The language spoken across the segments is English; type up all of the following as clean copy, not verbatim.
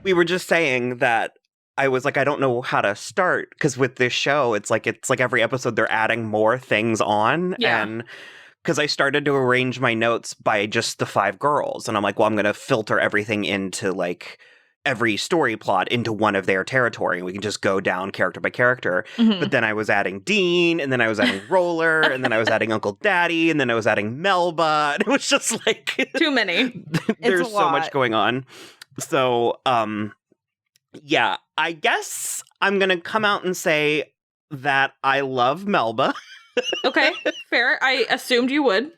we were just saying that I was like, I don't know how to start, because with this show, it's like every episode they're adding more things on. Yeah. And because I started to arrange my notes by just the 5 girls. And I'm like, well, I'm going to filter everything into like every story plot into one of their territory. We can just go down character by character. Mhm. But then I was adding Dean, and then I was adding Roller, and then I was adding Uncle Daddy, and then I was adding Melba. And it was just like Too many. there's so much going on. So, yeah, I guess I'm going to come out and say that I love Melba. Okay, fair. I assumed you would.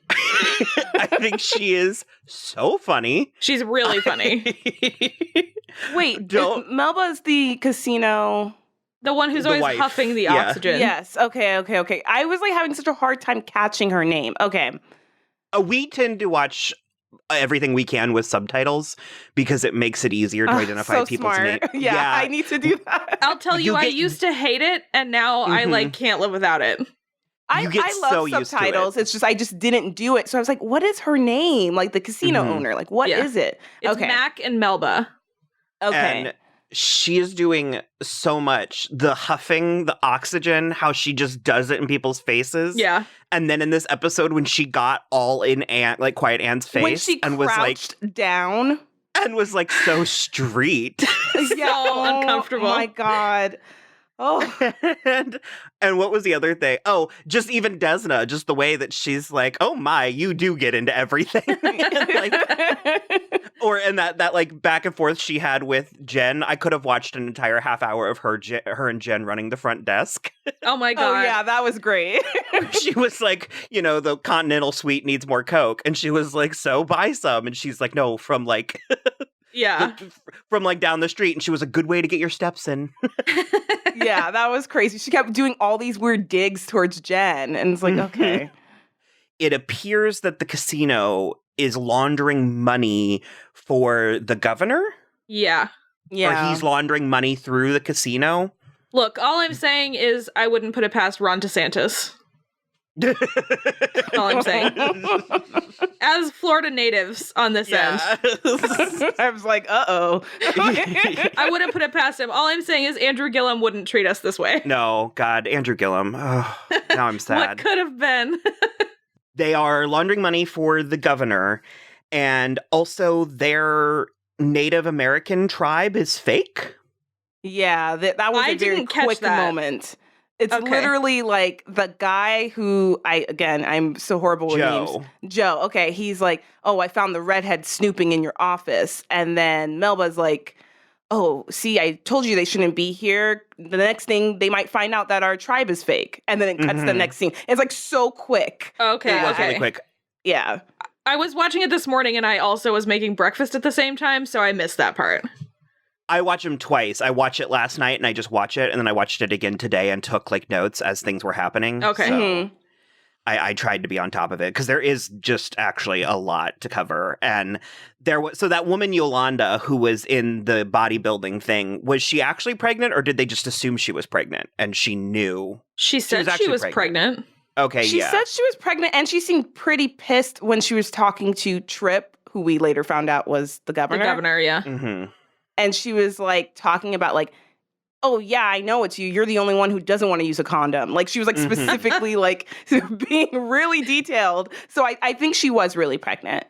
I think she is so funny. She's really funny. Wait, Don't- Melba's the casino. The one who's The always wife. huffing the Yeah. oxygen. Yes. Okay. I was like having such a hard time catching her name. Okay. We tend to watch everything we can with subtitles because it makes it easier to identify so people's smart. names. Yeah, I need to do that. I'll tell you, You I get- used to hate it, and now I Mhm. can't live without it. I You get love so used to subtitles. it. It's just I just didn't do it. So I was like, what is her name? Like the casino Mhm. owner. Like what Yeah. is it? It's Okay. Mac and Melba. Okay. And she is doing so much. The huffing, the oxygen, how she just does it in people's faces. Yeah. And then in this episode when she got all in Quiet Anne's face when she and was like crouched down. so street. So uncomfortable. Oh my God. Oh. and what was the other thing? Oh, just even Desna, just the way that she's like, oh my, you do get into everything. And that like back and forth she had with Jen. I could have watched an entire half hour of her and Jen running the front desk. Oh my god. Oh yeah, that was great. She was like, the Continental Suite needs more Coke. And she was like, so buy some. And she's like, no, from like Yeah. from like down the street. And she was a good way to get your steps in. Yeah, that was crazy. She kept doing all these weird digs towards Jen. And it's like, okay. It appears that the casino is laundering money for the governor. Yeah. Yeah. Or he's laundering money through the casino. Look, all I'm saying is I wouldn't put it past Ron DeSantis. All I'm saying. As Florida natives on this end. I was like, uh-oh. I wouldn't put it past him. All I'm saying is Andrew Gillum wouldn't treat us this way. No, God, Andrew Gillum. Oh, now I'm sad. What could have been? They are laundering money for the governor, and also their Native American tribe is fake. Yeah, that was I a very didn't catch quick that. moment. It's Okay. literally like the guy who I'm so horrible with names. Joe. Joe. Okay, he's like, oh, I found the redhead snooping in your office, and then Melba's like, oh, see, I told you they shouldn't be here. The next thing, they might find out that our tribe is fake, and then it cuts to the Mhm. next scene. It's like so quick. Okay, It was okay. really quick. Yeah. I was watching it this morning and I also was making breakfast at the same time, so I missed that part. I watch them twice. I watched it last night and I just watch it, and then I watched it again today and took like notes as things were happening. Okay. So Mhm. I tried to be on top of it because there is just actually a lot to cover. And there was that woman Yolanda who was in the bodybuilding thing. Was she actually pregnant, or did they just assume she was pregnant and she knew? She said was she actually was pregnant. pregnant. Okay, She yeah. said she was pregnant, and she seemed pretty pissed when she was talking to Tripp, who we later found out was the The governor. governor, yeah. hmm And she was like talking about like, oh yeah, I know it's you. You're the only one who doesn't want to use a condom. Like she was like Mhm. specifically like being really detailed. So I think she was really pregnant.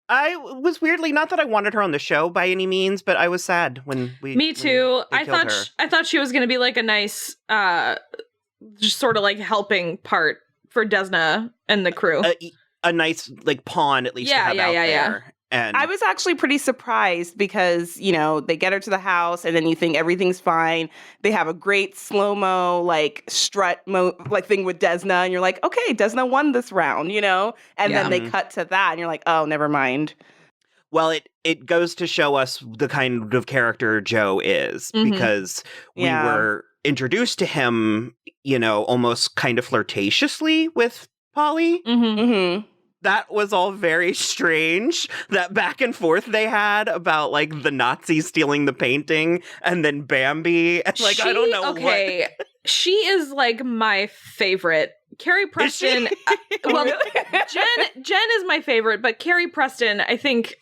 I was weirdly, not that I wanted her on the show by any means, but I was sad when we. Me too. They I killed thought her. I thought she was going to be like a nice just sort of like helping part for Desna and the crew. A nice like pawn at least Yeah, to have yeah, out yeah, yeah. there. And I was actually pretty surprised because, they get her to the house and then you think everything's fine. They have a great slow-mo, like, strut thing with Desna. And you're like, okay, Desna won this round, And Yeah. then they cut to that and you're like, oh, never mind. Well, it goes to show us the kind of character Joe is, Mhm. because we Yeah. were introduced to him, almost kind of flirtatiously with Polly. Mm-hmm. Mm-hmm. That was all very strange. That back and forth they had about like the Nazis stealing the painting and then Bambi. And, like, I don't know Okay, she is like my favorite. Carrie Preston. Well, Jen is my favorite, but Carrie Preston, I think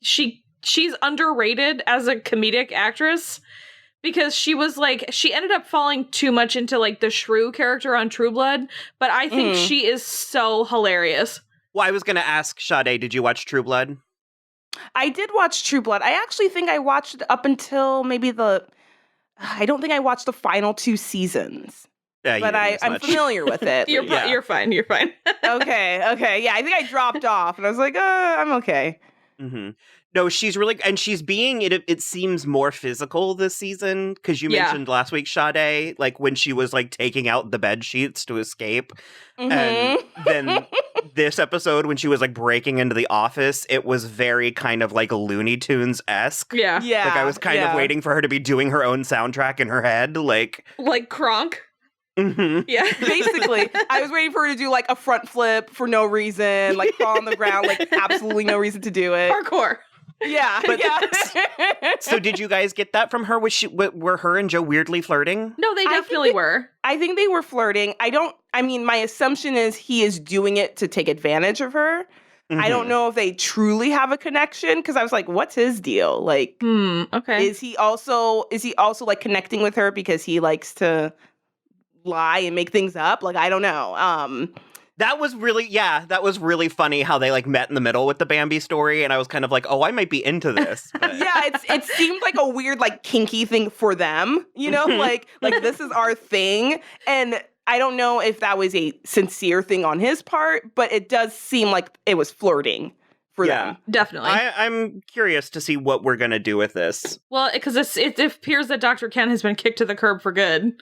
she she's underrated as a comedic actress because she ended up falling too much into like the shrew character on True Blood, but I think she is so hilarious. Well, I was going to ask Sade, did you watch True Blood? I did watch True Blood. I actually think I watched it up until maybe I don't think I watched the final 2 seasons. Yeah, but I'm familiar with it. You're fine. You're fine. Okay. Yeah, I think I dropped off and I was like, I'm okay. Mm-hmm. No, she's really, and she's being, it seems more physical this season, because you mentioned last week, Sade, like when she was like taking out the bed sheets to escape. And then this episode, when she was like breaking into the office, it was very kind of like Looney Tunes-esque. Yeah. Like I was kind of waiting for her to be doing her own soundtrack in her head, like Kronk. Mm-hmm. Yeah. Basically, I was waiting for her to do like a front flip for no reason, like crawl on the ground, like absolutely no reason to do it. Parkour. Yeah. So did you guys get that from her? Were her and Joe weirdly flirting? No, they definitely were. I think they were flirting. My assumption is he is doing it to take advantage of her. Mm-hmm. I don't know if they truly have a connection, because I was like, what's his deal? Like, okay. Is he also like connecting with her because he likes to lie and make things up? Like, I don't know. That was really funny how they like met in the middle with the Bambi story, and I was kind of like, oh, I might be into this. But. Yeah, it seemed like a weird like kinky thing for them, you know, like this is our thing, and I don't know if that was a sincere thing on his part, but it does seem like it was flirting for them. Definitely. I'm curious to see what we're gonna do with this. Well, because it appears that Dr. Ken has been kicked to the curb for good.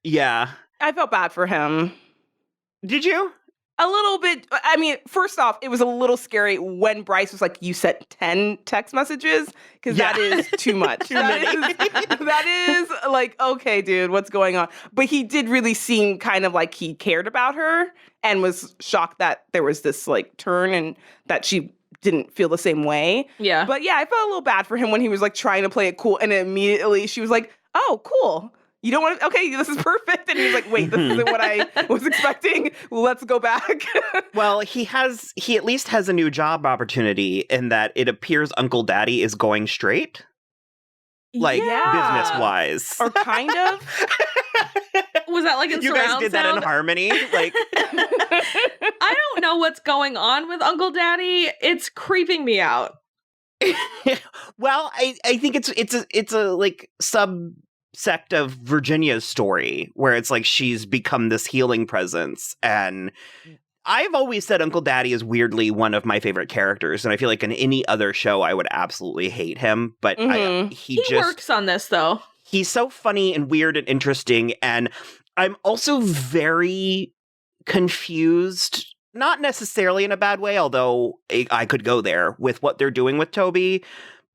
Yeah, I felt bad for him. Did you? A little bit. I mean, first off, it was a little scary when Bryce was like, you sent 10 text messages, because that is too much. That is like, okay, dude, what's going on? But he did really seem kind of like he cared about her and was shocked that there was this like turn and that she didn't feel the same way. Yeah. But yeah, I felt a little bad for him when he was like trying to play it cool, and immediately she was like, oh, cool. You don't want to, okay, this is perfect. And he's like, wait, this isn't what I was expecting. Let's go back. Well, he at least has a new job opportunity in that it appears Uncle Daddy is going straight. Like, business-wise. Or kind of. Was that like in you surround guys did sound? that in harmony? Like, I don't know what's going on with Uncle Daddy. It's creeping me out. Well, I think it's a like subsect of Virginia's story where it's like she's become this healing presence, and I've always said Uncle Daddy is weirdly one of my favorite characters, and I feel like in any other show I would absolutely hate him, but he works on this though. He's so funny and weird and interesting, and I'm also very confused, not necessarily in a bad way, although I could go there, with what they're doing with Toby,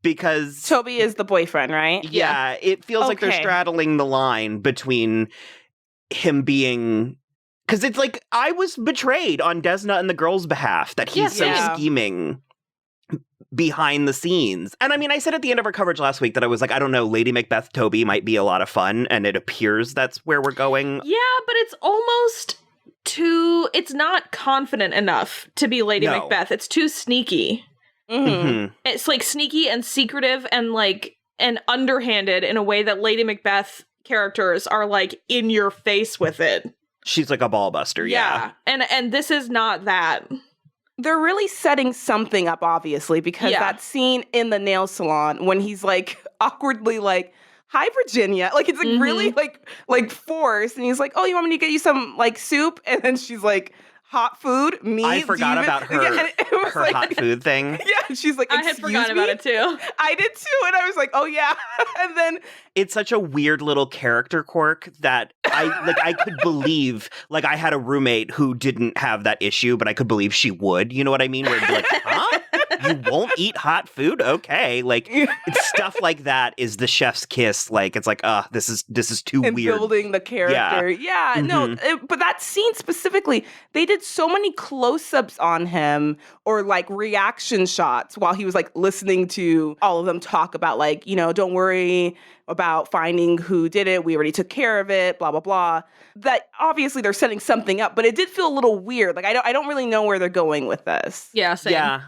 because Toby is the boyfriend, right? Yeah, it feels like they're straddling the line between him being, because it's like I was betrayed on Desna and the girls' behalf that he's so scheming behind the scenes. And I mean, I said at the end of our coverage last week that I was like, I don't know, Lady Macbeth Toby might be a lot of fun, and it appears that's where we're going. Yeah, but it's almost it's not confident enough to be Lady Macbeth. It's too sneaky. Mm-hmm. It's like sneaky and secretive and like and underhanded in a way that Lady Macbeth characters are like in your face with it. She's like a ball buster, yeah. And this is not that. They're really setting something up, obviously, because that scene in the nail salon when he's like awkwardly like, hi, Virginia. Like, it's like really like forced. And he's like, oh, you want me to get you some like soup? And then she's like, hot food? Me? I forgot about her, her like, hot food thing. Yeah, she's like, I had forgot about it too. I did too. And I was like, oh yeah. And then it's such a weird little character quirk that I could believe, like I had a roommate who didn't have that issue, but I could believe she would. You know what I mean? Where it'd be like, huh? You won't eat hot food? Okay. Like, it's stuff like that is the chef's kiss. Like, it's like, this is too and weird. Building the character. Yeah, no, but that scene specifically, they did so many close-ups on him or like reaction shots while he was like listening to all of them talk about like, you know, don't worry about finding who did it. We already took care of it, blah, blah, blah. That obviously they're setting something up, but it did feel a little weird. Like, I don't really know where they're going with this. Yeah, same. Yeah.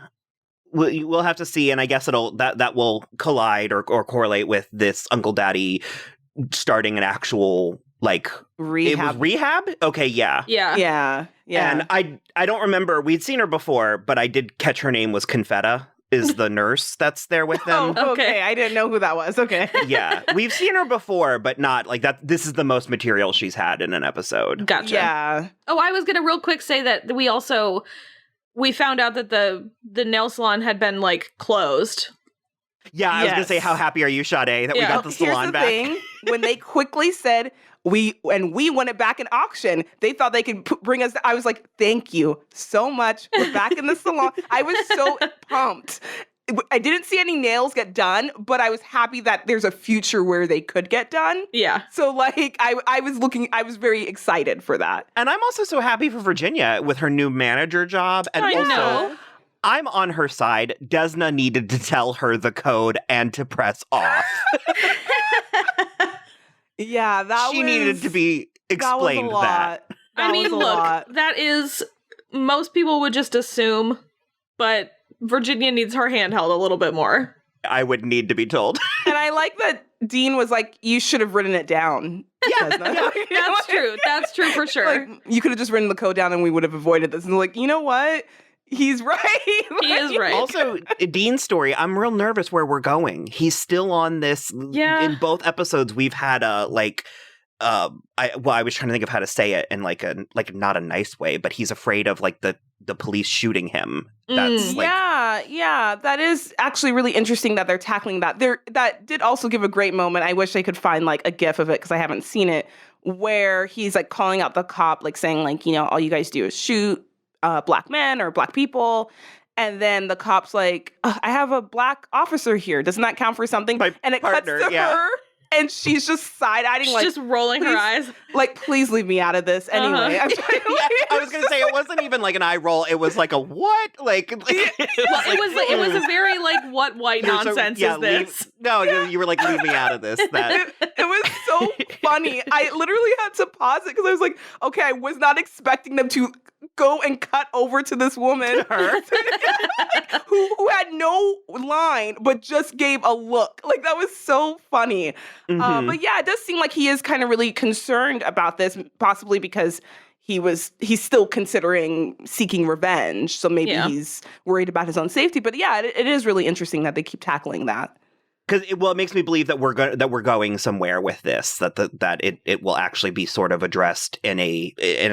we'll have to see, and I guess that will collide or correlate with this Uncle Daddy starting an actual like Rehab. It was rehab? Okay, yeah. Yeah. And I don't remember, we'd seen her before, but I did catch her name was Confetta, is the nurse that's there with them. Oh, okay. I didn't know who that was. Okay. Yeah. We've seen her before, but not like that. This is the most material she's had in an episode. Gotcha. Yeah. Oh, I was going to real quick say that we found out that the nail salon had been like closed. Yeah, I was going to say, how happy are you, Sade, that we got the salon back? Here's the thing. When they quickly said, we want it back in auction, they thought they could bring us. I was like, thank you so much. We're back in the salon. I was so pumped. I didn't see any nails get done, but I was happy that there's a future where they could get done. Yeah. So like, I was very excited for that. And I'm also so happy for Virginia with her new manager job. And I know. I'm on her side. Desna needed to tell her the code and to press off. Yeah, she needed to be explained that. I mean, look, that is, most people would just assume, but Virginia needs her hand held a little bit more. I would need to be told. And I like that Dean was like, you should have written it down. Yeah, that's true. That's true for sure. Like, you could have just written the code down and we would have avoided this. And like, you know what? He's right. He is right. Also, Dean's story, I'm real nervous where we're going. He's still on this. Yeah. In both episodes, we've had a I was trying to think of how to say it in like not a nice way, but he's afraid of like the police shooting him. That's yeah, that is actually really interesting that they're tackling that. That did also give a great moment. I wish I could find like a gif of it because I haven't seen it, where he's like calling out the cop, like saying like, you know, all you guys do is shoot black men or black people. And then the cop's like, I have a black officer here. Doesn't that count for something? And it partner, cuts to her. And she's just side-eyeing, like, just rolling her eyes. Like, please leave me out of this. Anyway, I was gonna say it wasn't even like an eye roll. It was like a what? Like well, it was a very like what white nonsense is this? You were like, leave me out of this. That it was so funny. I literally had to pause it because I was like, okay, I was not expecting them to go and cut over to this woman who had no line but just gave a look. Like, that was so funny. Mm-hmm. But yeah, it does seem like he is kind of really concerned about this, possibly because he's still considering seeking revenge. So maybe he's worried about his own safety. But yeah, it is really interesting that they keep tackling that. Because it makes me believe that we're going somewhere with this, that it will actually be sort of addressed in a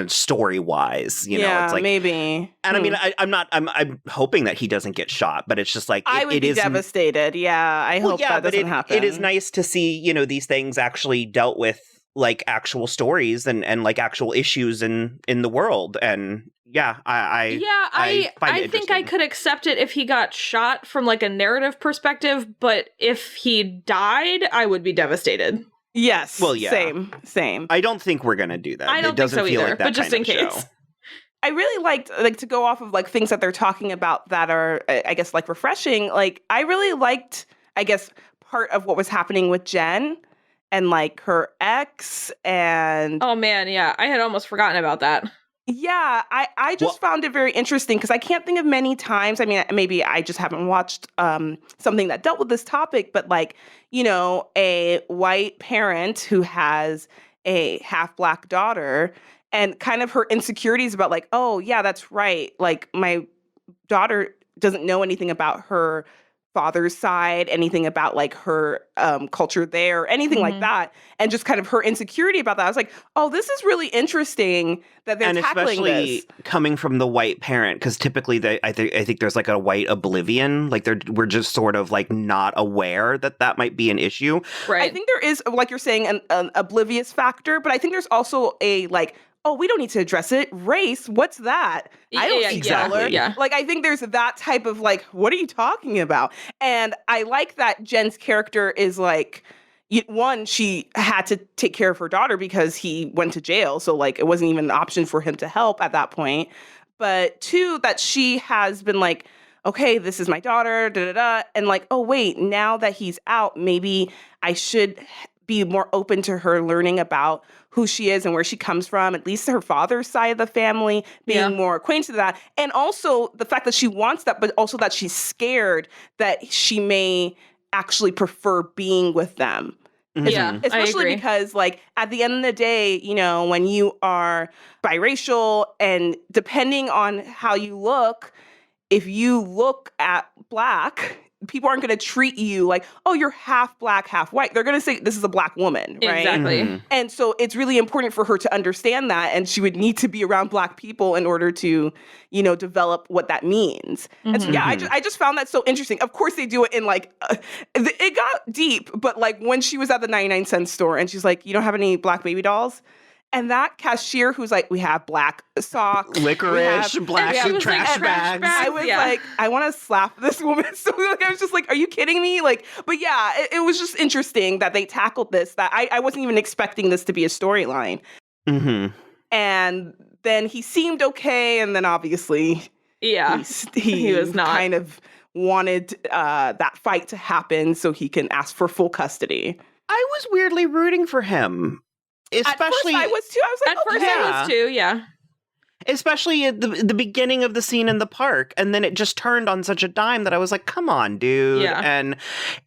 story wise, you know. It's like, maybe. And I mean, I'm hoping that he doesn't get shot, but it's just like I would be devastated. Yeah, I hope that doesn't happen. It is nice to see, you know, these things actually dealt with, like actual stories and like actual issues in the world. And yeah, I think I could accept it if he got shot from like a narrative perspective, but if he died, I would be devastated. Yes. Well, yeah. Same. I don't think we're gonna do that. I don't think so either, but just in case. I really liked, like, to go off of like things that they're talking about that are, I guess, like refreshing. Like, I really liked, I guess, part of what was happening with Jen and like her ex and oh man, yeah, I had almost forgotten about that. Yeah, I just found it very interesting because I can't think of many times. I mean, maybe I just haven't watched something that dealt with this topic, but like, you know, a white parent who has a half black daughter and kind of her insecurities about like, oh yeah, that's right. Like, my daughter doesn't know anything about her father's side, anything about like her culture there, anything like that, and just kind of her insecurity about that. I was like, oh, this is really interesting that they're tackling this. And especially coming from the white parent, because typically I think there's like a white oblivion, like we're just sort of like not aware that might be an issue. Right. I think there is, like you're saying, an oblivious factor, but I think there's also a like, oh, we don't need to address it. Race, what's that? I don't see color. Yeah. Like, I think there's that type of like, what are you talking about? And I like that Jen's character is like, one, she had to take care of her daughter because he went to jail. So like, it wasn't even an option for him to help at that point. But two, that she has been like, okay, this is my daughter, and like, oh wait, now that he's out, maybe I should be more open to her learning about who she is and where she comes from, at least her father's side of the family, being more acquainted to that. And also the fact that she wants that, but also that she's scared that she may actually prefer being with them. Yeah, especially because, like, at the end of the day, you know, when you are biracial and depending on how you look, if you look at Black, people aren't going to treat you like, oh, you're half Black, half white. They're going to say, this is a Black woman, right? Exactly. And so it's really important for her to understand that, and she would need to be around Black people in order to, you know, develop what that means. And so, yeah, I just found that so interesting. Of course, they do it in, like, it got deep, but, like, when she was at the 99-cent store and she's like, you don't have any Black baby dolls? And that cashier who's like, we have Black socks, licorice, Black trash bags. I was like, I want to slap this woman. So, like, I was just like, are you kidding me? Like, but yeah, it was just interesting that they tackled this, that I wasn't even expecting this to be a storyline. And then he seemed okay. And then obviously he was not. Kind of wanted that fight to happen so he can ask for full custody. I was weirdly rooting for him. Especially, at first I was too. I was like, at first I was too, yeah. Especially at the beginning of the scene in the park. And then it just turned on such a dime that I was like, come on, dude. Yeah. And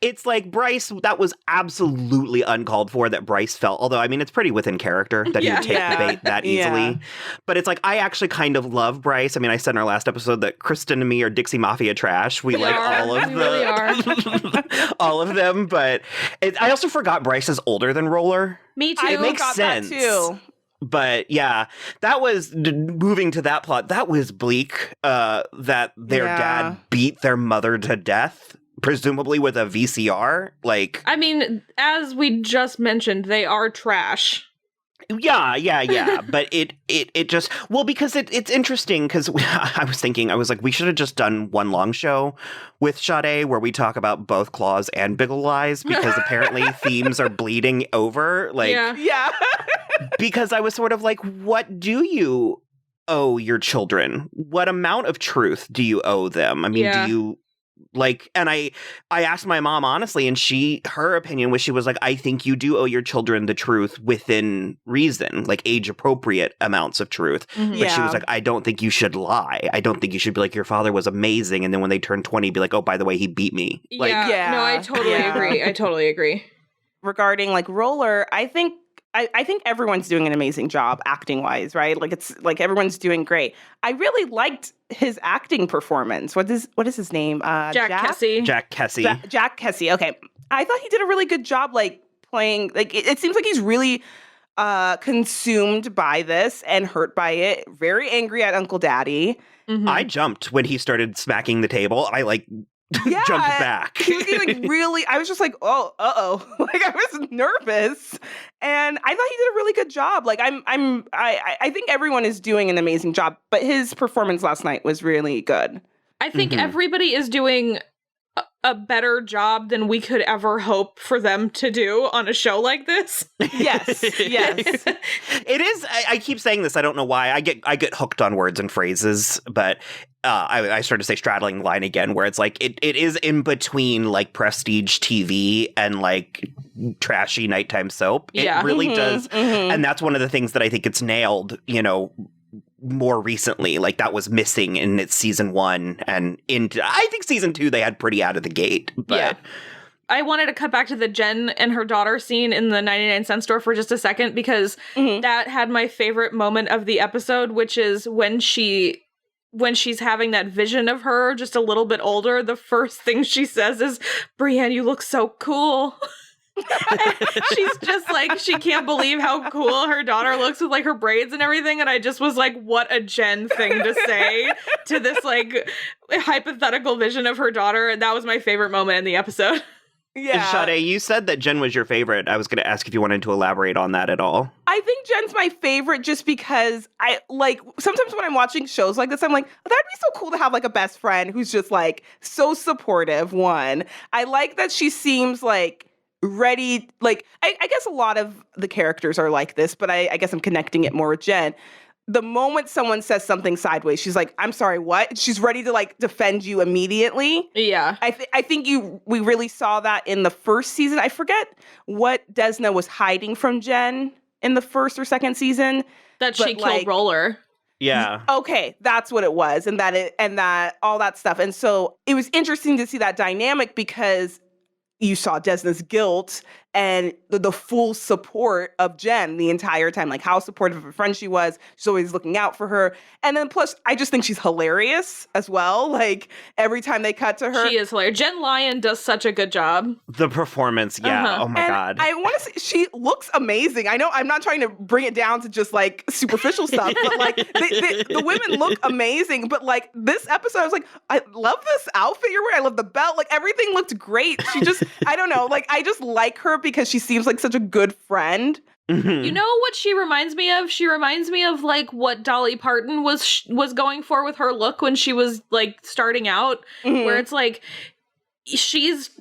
it's like Bryce, that was absolutely uncalled for that Bryce felt. Although, I mean, it's pretty within character that he would take the bait that easily. Yeah. But it's like, I actually kind of love Bryce. I mean, I said in our last episode that Kristen and me are Dixie Mafia trash. We like all of really are. all of them. But I also forgot Bryce is older than Roller. Me too. It makes sense. That too. But yeah, that was moving to that plot. That was bleak. That their dad beat their mother to death, presumably with a VCR. Like, I mean, as we just mentioned, they are trash. Yeah. But it just, well, because it's interesting because I was like, we should have just done one long show with Sade where we talk about both Claws and Big Ol' Lies because apparently themes are bleeding over. Like, yeah. Because I was sort of like, what do you owe your children? What amount of truth do you owe them? I mean, do you like, and I asked my mom honestly, and her opinion was, she was like, I think you do owe your children the truth within reason, like age appropriate amounts of truth. But she was like, I don't think you should lie. I don't think you should be like, your father was amazing. And then when they turn 20, be like, oh, by the way, he beat me. Like, no, I totally agree. I totally agree. Regarding like Roller, I think everyone's doing an amazing job acting wise, right? Like it's like everyone's doing great. I really liked his acting performance. What is his name? Jack Kesey. Jack Kesey. Jack Kesey. Okay. I thought he did a really good job like playing, like it seems like he's really consumed by this and hurt by it. Very angry at Uncle Daddy. I jumped when he started smacking the table. I like jumped back. He was like really, I was just like, oh, uh-oh. Like I was nervous. And I thought he did a really good job. Like I think everyone is doing an amazing job, but his performance last night was really good. I think everybody is doing a better job than we could ever hope for them to do on a show like this. Yes. It is. I keep saying this. I don't know why. I get hooked on words and phrases, but I started to say straddling the line again, where it's like it is in between like prestige TV and like trashy nighttime soap. It really does. And that's one of the things that I think it's nailed, you know, more recently. Like that was missing in its season 1 and into, I think season 2 they had pretty out of the gate. But I wanted to cut back to the Jen and her daughter scene in the 99-cent store for just a second, because that had my favorite moment of the episode, which is when she's having that vision of her just a little bit older, the first thing she says is, Brienne, you look so cool. She's just like, she can't believe how cool her daughter looks with like her braids and everything. And I just was like, what a Jen thing to say to this like hypothetical vision of her daughter. And that was my favorite moment in the episode. Yeah. Sade, you said that Jen was your favorite. I was going to ask if you wanted to elaborate on that at all. I think Jen's my favorite just because I like, sometimes when I'm watching shows like this, I'm like, oh, that'd be so cool to have like a best friend who's just like so supportive. One, I like that she seems like ready. Like, I guess a lot of the characters are like this, but I guess I'm connecting it more with Jen. the moment someone says something sideways, she's like, I'm sorry, what? She's ready to like defend you immediately. Yeah. I think we really saw that in the first season. I forget what Desna was hiding from Jen in the first or second season. That she killed Roller. Yeah. Okay, that's what it was. And that all that stuff. And so it was interesting to see that dynamic because you saw Desna's guilt and the full support of Jen the entire time, like how supportive of a friend she was. She's always looking out for her. And then plus, I just think she's hilarious as well. Like every time they cut to her. She is hilarious. Jen Lyon does such a good job. The performance, yeah. Oh my God. I want to say, she looks amazing. I know I'm not trying to bring it down to just like superficial stuff, but like the women look amazing. But like this episode, I was like, I love this outfit you're wearing. I love the belt. Like everything looked great. She just, I don't know, like I just like her because she seems like such a good friend. Mm-hmm. You know what she reminds me of? She reminds me of like what Dolly Parton was going for with her look when she was like starting out, where it's like she's,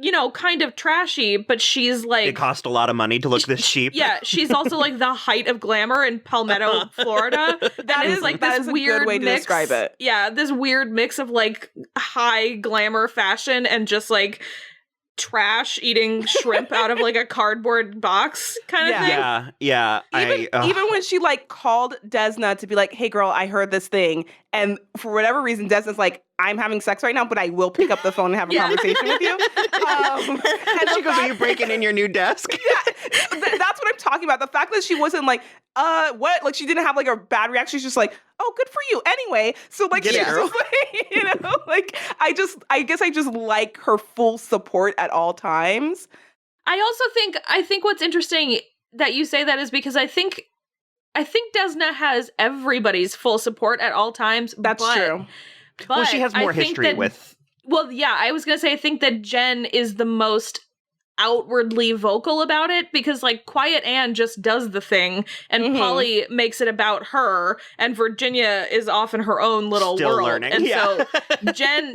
you know, kind of trashy, but she's like, it cost a lot of money to look this cheap. Yeah, she's also like the height of glamour in Palmetto, Florida. That is like this weird good way to describe it. Yeah, this weird mix of like high glamour fashion and just like trash eating shrimp out of like a cardboard box kind of thing. Yeah. Even when she like called Desna to be like, hey girl, I heard this thing. And for whatever reason, Desna's like, I'm having sex right now, but I will pick up the phone and have a conversation with you. And she goes, are you breaking in your new desk? Yeah, that's what I'm talking about. The fact that she wasn't like, what? Like she didn't have like a bad reaction. She's just like, oh, good for you. Anyway. So like, she's just like, you know, like I guess I just like her full support at all times. I think what's interesting that you say that is because I think Desna has everybody's full support at all times. That's true. But well, she has more history with. Well, yeah, I was going to say, I think that Jen is the most outwardly vocal about it because like Quiet Anne just does the thing and Polly makes it about her and Virginia is off in her own little Still world. learning. And so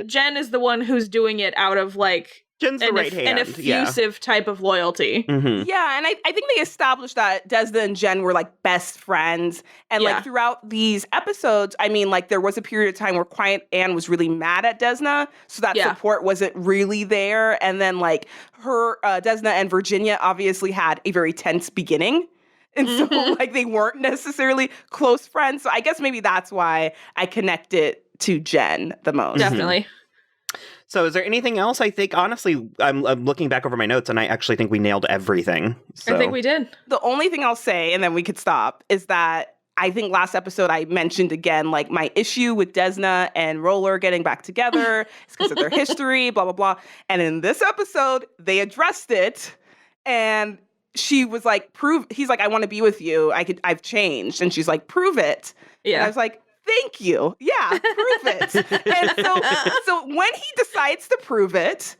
Jen is the one who's doing it out of like Jen's the right hand. An effusive type of loyalty. Mm-hmm. Yeah, and I think they established that Desna and Jen were like best friends. And like throughout these episodes, I mean, like there was a period of time where Quiet Anne was really mad at Desna, so that support wasn't really there. And then like her, Desna and Virginia obviously had a very tense beginning. And so like they weren't necessarily close friends. So I guess maybe that's why I connected to Jen the most. Definitely. So is there anything else? I think, honestly, I'm looking back over my notes, and I actually think we nailed everything. So. I think we did. The only thing I'll say, and then we could stop, is that I think last episode I mentioned again, like, my issue with Desna and Roller getting back together is because of their history, blah, blah, blah. And in this episode, they addressed it, and she was like, he's like, I want to be with you. I've changed. And she's like, prove it. Yeah. And I was like, thank you. Yeah, prove it. And so when he decides to prove it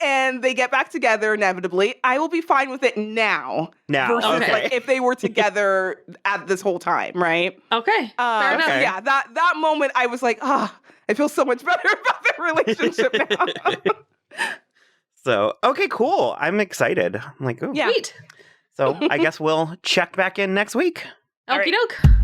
and they get back together inevitably, I will be fine with it now. Versus like if they were together at this whole time, right? Okay. Fair enough. Yeah, that moment I was like, I feel so much better about their relationship now. So, okay, cool. I'm excited. I'm like, ooh. Yeah. Sweet. So I guess we'll check back in next week. Okie doke.